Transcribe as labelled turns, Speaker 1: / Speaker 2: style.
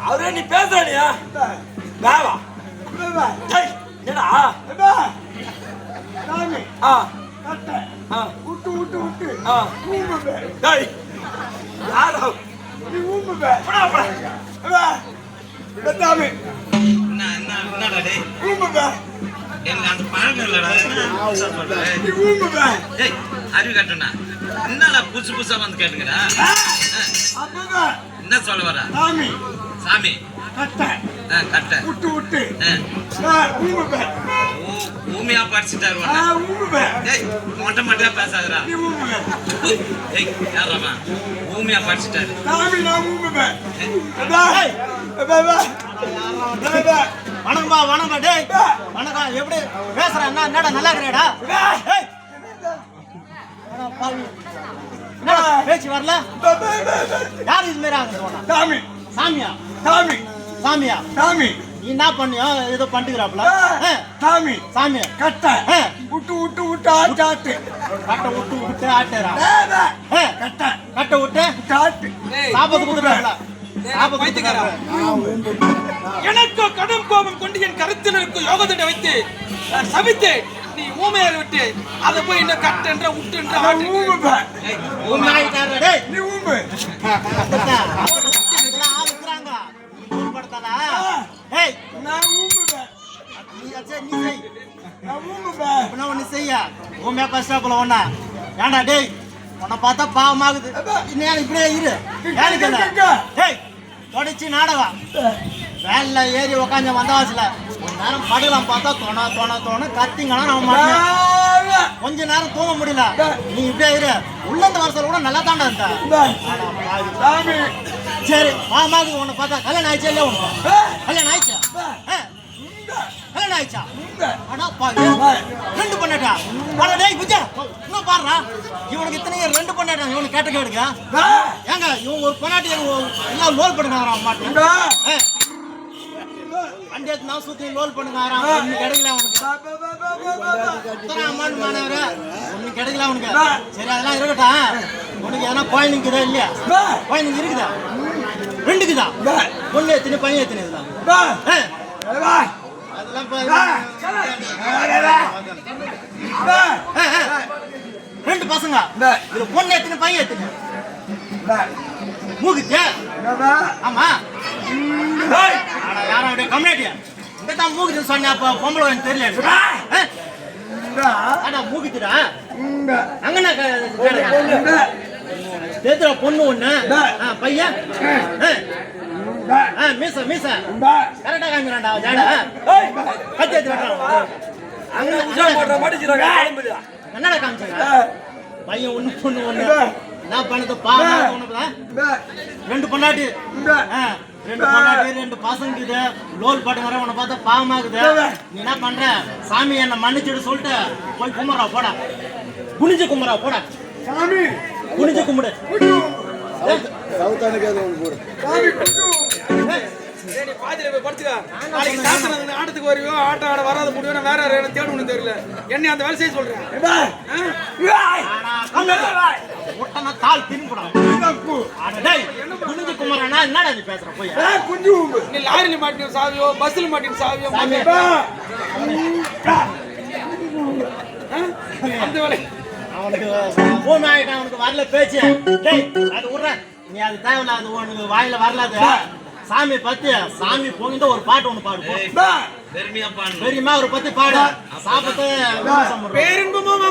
Speaker 1: அவரே நீ பேசுறானியா வேவா என்னடா
Speaker 2: சாமி கட்ட விட்டு விட்டு விட்டு ஊம்பு
Speaker 1: டேய் யாரோ
Speaker 2: நீ ஊம்பு சாமி
Speaker 3: என்னடா டேய்
Speaker 2: ஊம்பு
Speaker 3: எனக்கு அந்த பழக்கம் இல்லடா
Speaker 2: நீ ஊம்பு
Speaker 3: டேய் அறிவு கட்டுனா என்னடா புதுசு புதுசா வந்து கேட்டுங்கடா
Speaker 2: அப்பா
Speaker 3: என்ன சொல்ல வர
Speaker 2: சாமி
Speaker 3: சாமி
Speaker 2: கட்ட
Speaker 3: கட்ட
Speaker 2: விட்டு விட்டு ஊம்பு
Speaker 3: ஊமையா படிச்சுட்டாரு
Speaker 2: ஊம்பு
Speaker 3: டேய் மொட்டை மொட்டையா பேசாதடா
Speaker 2: நீ ஊம்பு
Speaker 3: டேய் யாரமா ஊமையா படிச்சுட்டாரு
Speaker 2: சாமி நான் ஊம்பு
Speaker 4: வணக்கம்பா வணக்கம் டேய் வணக்கம் எப்படி பேசுற என்னடா நல்லா இருக்கிறடா பேச்சு வரல யாரு இது மாதிரி ஆகுது
Speaker 2: சாமி
Speaker 4: சாமியா
Speaker 2: சாமி
Speaker 4: சாமியா
Speaker 2: சாமி
Speaker 4: நீ என்ன பண்ணியோ ஏதோ பண்ணிக்கிறாப்ல
Speaker 2: சாமி
Speaker 4: சாமி
Speaker 2: கட்ட விட்டு விட்டு விட்டு ஆட்டு
Speaker 4: கட்டை விட்டு விட்டு ஆட்டுறா
Speaker 2: கட்ட
Speaker 4: கட்டை விட்டு
Speaker 2: ஆட்டு
Speaker 4: சாப்பிட்டு கொடுக்குறாப்ல
Speaker 1: எனக்கு கடும் கோபம் கொண்டு என் கருத்தினருக்கு யோகத்திட்ட வைத்து நான் சபித்தேன். நீ ஊமையார் விட்டு அதை போய் இன்னும் கட்டென்ற விட்டுன்ற
Speaker 2: நீ ஊம்பு நான் ஊம்புவேன் நான் ஊம்புவேன்
Speaker 4: ஒண்ணு செய்ய ஊமையா கஷ்டப்பல ஒண்ணா ஏன்டா டேய் உன்னை பார்த்தா பாவமாகுது இன்னும் இப்படியே இரு டேய் தொடச்சி நாடகம் வேன்ல ஏறி உக்காந்து வந்தவாசில கொஞ்ச நேரம் படுக்கலாம் பார்த்தா தோண கத்திங்கன்னா நம்ம மாட்டோம் கொஞ்ச நேரம் தூங்க முடியல நீ இப்படியே இரு உள்ள இந்த வருஷம் கூட நல்லா தாண்டா இருந்தா சரி பாவமாகுது உன்னை பார்த்தா கல்யாணம் ஆயிடுச்சா இல்லையா உனக்கு கல்யாணம் ஆயிடுச்சா கல்யாணம் ஆயிடுச்சா ரெண்டு பண்ணட்டா டேய் புஜா இன்னும் பாடுறா இவனுக்கு இத்தனை ரெண்டு பண்ணட்டா இவனுக்கு கேட்ட கேடுங்க ஏங்க இவன் ஒரு பொண்ணாட்டி எல்லாம் லோல் பண்ணுறான் மாட்டேன் அண்டியத்து நான் சுத்தி லோல் பண்ணுறான் ஒண்ணு கிடைக்கல அவனுக்கு அம்மான் மாணவர ஒண்ணு கிடைக்கல அவனுக்கு சரி அதெல்லாம் இருக்கட்டும் உனக்கு எதனா குழந்தைக்குதா இல்லையா குழந்தைங்க இருக்குதா ரெண்டுக்குதா பொண்ணு எத்தனை பையன் எத்தனை இதுதான் ரெண்டு பசங்க இதுல பொண்ணு எத்தனை பையன் எத்தனை மூக்குச்சு ஆமா யாரும் அப்படியே கம்யூனிட்டியா இங்கதான் மூக்குதுன்னு சொன்ன அப்ப பொம்பளை எனக்கு தெரியல ஆனா மூக்குத்துடா அங்கண்ணா தெரியுற பொண்ணு ஒண்ணு பையன் மீச மீச கரெக்டா காமிக்கிறான்டா ஜாட கத்தி எடுத்துறான் என்னடா காமிச்சாங்க பையன் ஒண்ணு பொண்ணு ஒண்ணு என்ன பண்ணது ரெண்டு பொண்டாட்டி ரெண்டு பசங்க இது லோல் பாட்டு வர உன்னை பார்த்தா பாவமாகுது நீ என்ன பண்ற சாமி என்ன மன்னிச்சுட்டு சொல்லிட்டு போய் கும்பிட்றா போடா குனிஞ்சு கும்பிட்றா போடா
Speaker 2: சாமி
Speaker 4: குனிஞ்சு கும்பிடு
Speaker 1: ஆட்டத்துக்கு வருவியோ ஆட்டம் ஆட வராத முடியும் வேற தேடணும் தெரியல என்ன அந்த வேலை செய்ய சொல்றேன்
Speaker 4: தாள் திரும்புறான் குனிஞ்சு கும்பிட்றா என்னடா நீ பேசுற போய்
Speaker 1: நீ லாரில மாட்டின சாவியோ பஸ்ல மாட்டின சாவியோ அந்த வேலை
Speaker 4: அவனுக்கு போன் ஆகிட்டான் அவனுக்கு வரல பேச்சு அது விட்ற நீ அது தேவையில்ல அது உனக்கு வாயில வரலாது சாமி பத்தி சாமி போகிட்ட ஒரு பாட்டு ஒண்ணு பாடு பெரியமா ஒரு பத்தி பாடு சாப்பிட்டு
Speaker 1: பேரின்பமா